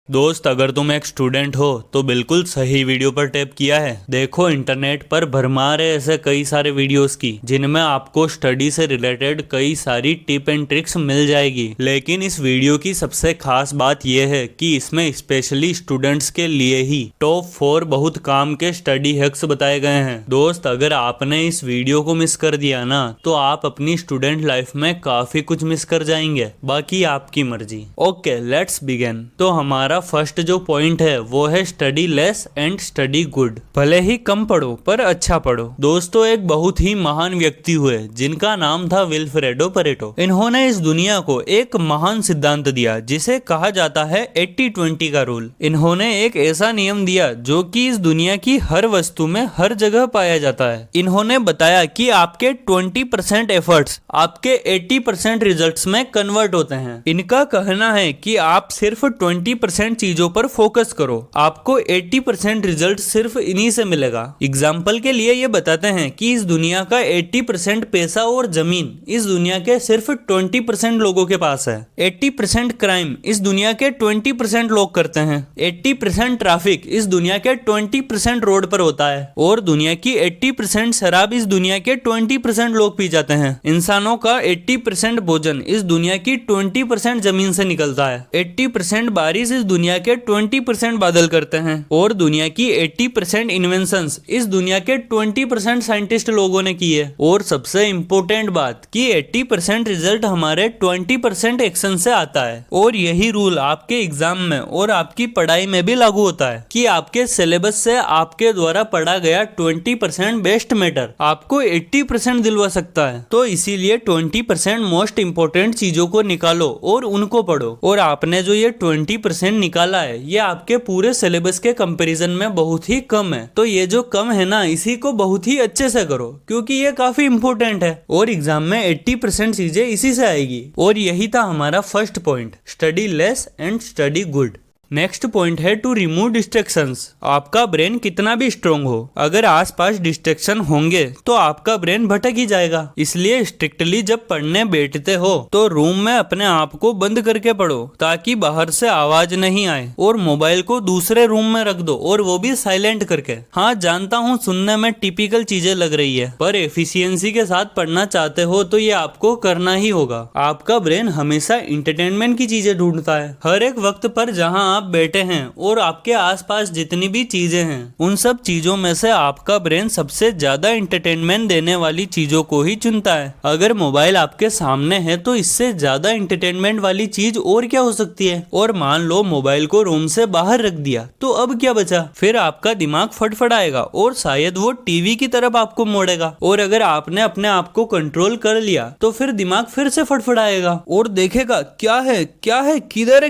दोस्त, अगर तुम एक स्टूडेंट हो तो बिल्कुल सही वीडियो पर टैप किया है। देखो, इंटरनेट पर भरमार है ऐसे कई सारे वीडियोस की जिनमें आपको स्टडी से रिलेटेड कई सारी टिप एंड ट्रिक्स मिल जाएगी। लेकिन इस वीडियो की सबसे खास बात यह है कि इसमें स्पेशली स्टूडेंट्स के लिए ही टॉप 4 बहुत काम के स्टडी हैक्स बताए गए हैं। दोस्त, अगर आपने इस वीडियो को मिस कर दिया ना तो आप अपनी स्टूडेंट लाइफ में काफी कुछ मिस कर जाएंगे। बाकी आपकी मर्जी। Okay, let's begin. तो हमारा फर्स्ट जो पॉइंट है वो है study less and study good. भले ही कम पढ़ो पर अच्छा पढ़ो। दोस्तों, एक बहुत ही महान व्यक्ति हुए जिनका नाम था विल्फ्रेडो परेटो। इन्होंने इस दुनिया को एक महान सिद्धांत दिया जिसे कहा जाता है 80-20 का रूल। इन्होंने एक ऐसा नियम दिया जो कि इस दुनिया की हर वस्तु में हर जगह पाया जाता है। इन्होंने बताया कि आपके 20% एफर्ट्स आपके 80% रिजल्ट्स में कन्वर्ट होते हैं। इनका कहना है कि आप सिर्फ 20% चीजों पर फोकस करो, आपको 80% रिजल्ट सिर्फ इन्हीं से मिलेगा। एग्जाम्पल के लिए ये बताते हैं कि इस दुनिया का 80% पैसा और जमीन इस दुनिया के सिर्फ 20% लोगों के पास है। 80% क्राइम इस दुनिया के 20% लोग करते हैं। 80% ट्रैफिक इस दुनिया के 20% रोड पर होता है और दुनिया की 80% शराब इस दुनिया के 20% लोग पी जाते हैं। इंसानों का 80% भोजन इस दुनिया की 20% जमीन से निकलता है। 80% बारिश इस दुनिया के 20% बादल करते हैं और दुनिया की 80% इन्वेंशंस इस दुनिया के 20% साइंटिस्ट लोगों ने की है। और सबसे इंपॉर्टेंट बात कि 80% रिजल्ट हमारे 20% एक्शन से आता है। और यही रूल आपके एग्जाम में और आपकी पढ़ाई में भी लागू होता है कि आपके सिलेबस से आपके द्वारा पढ़ा गया 20% बेस्ट मैटर आपको 80% दिलवा सकता है। तो इसीलिए 20% मोस्ट इंपोर्टेंट चीजों को निकालो और उनको पढ़ो। और आपने जो ये 20% निकाला है ये आपके पूरे सिलेबस के कंपैरिजन में बहुत ही कम है। तो ये जो कम है ना, इसी को बहुत ही अच्छे से करो क्योंकि ये काफी इंपॉर्टेंट है और एग्जाम में 80% चीजें इसी से आएगी। और यही था हमारा first point, study less and study good. Next point है टू रिमूव डिस्ट्रैक्शंस। आपका ब्रेन कितना भी स्ट्रोंग हो, अगर आसपास डिस्ट्रैक्शन होंगे तो आपका ब्रेन भटक ही जाएगा। इसलिए स्ट्रिक्टली जब पढ़ने बैठते हो तो रूम में अपने आप को बंद करके पढ़ो ताकि बाहर से आवाज नहीं आए। और मोबाइल को दूसरे रूम में रख दो और वो भी साइलेंट करके। हाँ, जानता हूँ सुनने में टिपिकल चीजें लग रही है, पर एफिशिएंसी के साथ पढ़ना चाहते हो तो ये आपको करना ही होगा। आपका ब्रेन हमेशा इंटरटेनमेंट की चीजें ढूंढता है। हर एक वक्त पर जहाँ आप बैठे हैं और आपके आसपास जितनी भी चीजें हैं उन सब चीजों में से आपका ब्रेन सबसे ज्यादा एंटरटेनमेंट देने वाली चीजों को ही चुनता है। अगर मोबाइल आपके सामने है तो इससे ज्यादा एंटरटेनमेंट वाली चीज और क्या हो सकती है। और मान लो मोबाइल को रूम से बाहर रख दिया तो अब क्या बचा? फिर आपका दिमाग फटफटाएगा और शायद वो टीवी की तरफ आपको मोड़ेगा। और अगर आपने अपने आप को कंट्रोल कर लिया तो फिर दिमाग फिर से फटफटाएगा और देखेगा क्या है, किधर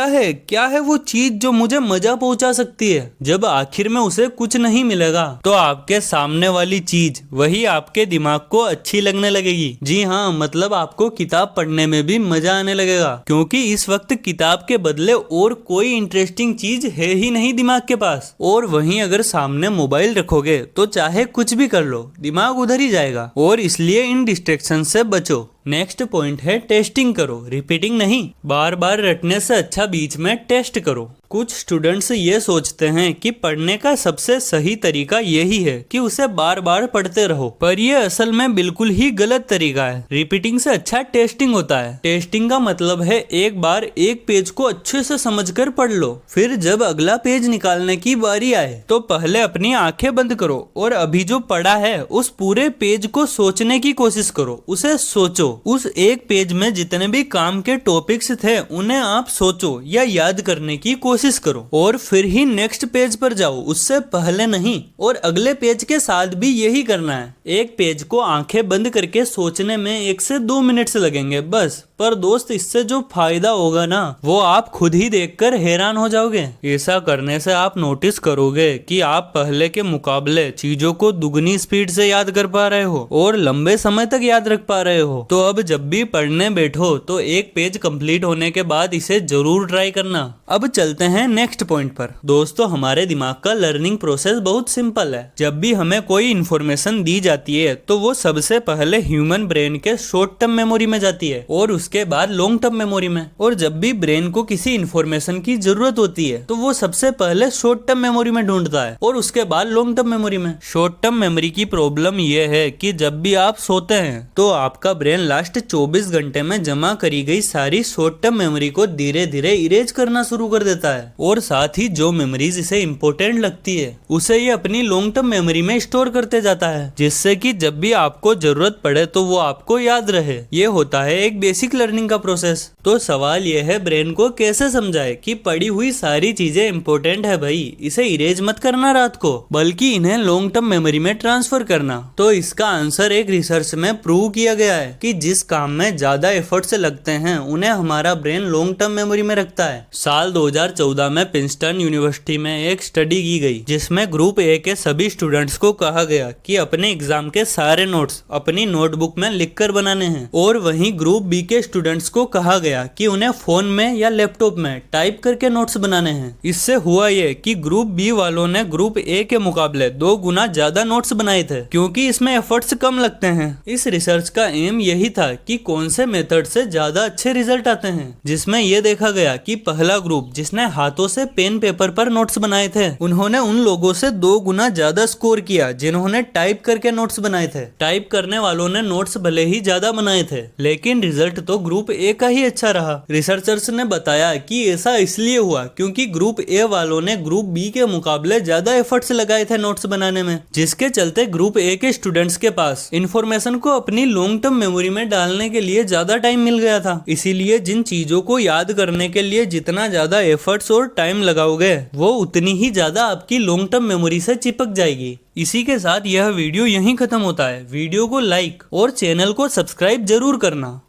है, क्या है वो चीज जो मुझे मजा पहुंचा सकती है। जब आखिर में उसे कुछ नहीं मिलेगा तो आपके सामने वाली चीज वही आपके दिमाग को अच्छी लगने लगेगी। जी हाँ, मतलब आपको किताब पढ़ने में भी मजा आने लगेगा क्योंकि इस वक्त किताब के बदले और कोई इंटरेस्टिंग चीज है ही नहीं दिमाग के पास। और वहीं अगर सामने मोबाइल रखोगे तो चाहे कुछ भी कर लो, दिमाग उधर ही जाएगा। और इसलिए इन डिस्ट्रैक्शन से बचो। नेक्स्ट पॉइंट है टेस्टिंग करो, रिपीटिंग नहीं। बार बार रटने से अच्छा बीच में टेस्ट करो। कुछ स्टूडेंट्स ये सोचते हैं कि पढ़ने का सबसे सही तरीका यही है कि उसे बार बार पढ़ते रहो, पर ये असल में बिल्कुल ही गलत तरीका है। रिपीटिंग से अच्छा टेस्टिंग होता है। टेस्टिंग का मतलब है एक बार एक पेज को अच्छे से समझकर पढ़ लो, फिर जब अगला पेज निकालने की बारी आए तो पहले अपनी आंखें बंद करो और अभी जो पढ़ा है उस पूरे पेज को सोचने की कोशिश करो। उसे सोचो, उस एक पेज में जितने भी काम के टॉपिक्स थे उन्हें आप सोचो या याद करने की कोशिश करो और फिर ही नेक्स्ट पेज पर जाओ, उससे पहले नहीं। और अगले पेज के साथ भी यही करना है। एक पेज को आंखें बंद करके सोचने में 1 से 2 मिनट लगेंगे बस। पर दोस्त, इससे जो फायदा होगा ना वो आप खुद ही देखकर हैरान हो जाओगे। ऐसा करने से आप नोटिस करोगे कि आप पहले के मुकाबले चीजों को दुगनी स्पीड से याद कर पा रहे हो और लंबे समय तक याद रख पा रहे हो। तो अब जब भी पढ़ने बैठो तो एक पेज कंप्लीट होने के बाद इसे जरूर ट्राई करना। अब चलते हैं नेक्स्ट पॉइंट पर। दोस्तों, हमारे दिमाग का लर्निंग प्रोसेस बहुत सिंपल है। जब भी हमें कोई इन्फॉर्मेशन दी जाती है तो वो सबसे पहले ह्यूमन ब्रेन के शॉर्ट टर्म मेमोरी में जाती है और उसके बाद लॉन्ग टर्म मेमोरी में। और जब भी ब्रेन को किसी इंफॉर्मेशन की जरूरत होती है तो वो सबसे पहले शॉर्ट टर्म मेमोरी में ढूंढता है और उसके बाद लॉन्ग टर्म मेमोरी में। शॉर्ट टर्म मेमोरी की प्रॉब्लम यह है कि जब भी आप सोते हैं तो आपका ब्रेन लास्ट 24 घंटे में जमा करी गई सारी शॉर्ट टर्म मेमोरी को धीरे धीरे इरेज करना शुरू कर देता है और साथ ही जो मेमोरीज इसे इम्पोर्टेंट लगती है उसे ये अपनी लॉन्ग टर्म मेमोरी में स्टोर करते जाता है, जिससे कि जब भी आपको जरूरत पड़े तो वो आपको याद रहे। ये होता है एक बेसिक लर्निंग का प्रोसेस। तो सवाल यह है ब्रेन को कैसे समझाए कि पड़ी हुई सारी चीजें इंपॉर्टेंट है भाई, इसे इरेज मत करना रात को, बल्कि इन्हें लॉन्ग टर्म मेमोरी में ट्रांसफर करना। तो इसका आंसर एक रिसर्च में प्रूव किया गया है कि जिस काम में ज्यादा एफर्ट्स लगते हैं उन्हें हमारा ब्रेन लॉन्ग टर्म मेमोरी में रखता है। साल 2014 में प्रिंसटन यूनिवर्सिटी में एक स्टडी की गई जिसमें ग्रुप ए के सभी स्टूडेंट्स को कहा गया कि अपने एग्जाम के सारे नोट्स अपनी नोटबुक में लिखकर बनाने हैं, और वहीं ग्रुप बी के स्टूडेंट्स को कहा गया कि उन्हें फोन में या लैपटॉप में टाइप करके नोट्स बनाने हैं। इससे हुआ ये कि ग्रुप बी वालों ने ग्रुप ए के मुकाबले 2 गुना ज्यादा नोट्स बनाए थे, क्योंकि इसमें एफर्ट्स कम लगते हैं। इस रिसर्च का एम यही था कि कौन से मेथड से ज्यादा अच्छे रिजल्ट आते हैं, जिसमें यह देखा गया कि पहला ग्रुप जिसने हाथों से पेन पेपर पर नोट्स बनाए थे उन्होंने उन लोगों से 2 गुना ज्यादा स्कोर किया जिन्होंने टाइप करके नोट्स बनाए थे। टाइप करने वालों ने नोट्स भले ही ज्यादा बनाए थे लेकिन रिजल्ट तो ग्रुप ए का ही अच्छा रहा। रिसर्चर्स ने बताया कि ऐसा इसलिए हुआ क्योंकि ग्रुप ए वालों ने ग्रुप बी के मुकाबले ज्यादा एफर्ट्स लगाए थे नोट्स बनाने में, जिसके चलते ग्रुप ए के स्टूडेंट्स के पास इंफॉर्मेशन को अपनी लॉन्ग टर्म मेमोरी में डालने के लिए ज्यादा टाइम मिल गया था। इसीलिए जिन चीजों को याद करने के लिए जितना ज्यादा एफर्ट्स और टाइम लगाओगे वो उतनी ही ज्यादा आपकी लॉन्ग टर्म मेमोरी से चिपक जाएगी। इसी के साथ यह वीडियो यहीं खत्म होता है। वीडियो को लाइक और चैनल को सब्सक्राइब जरूर करना।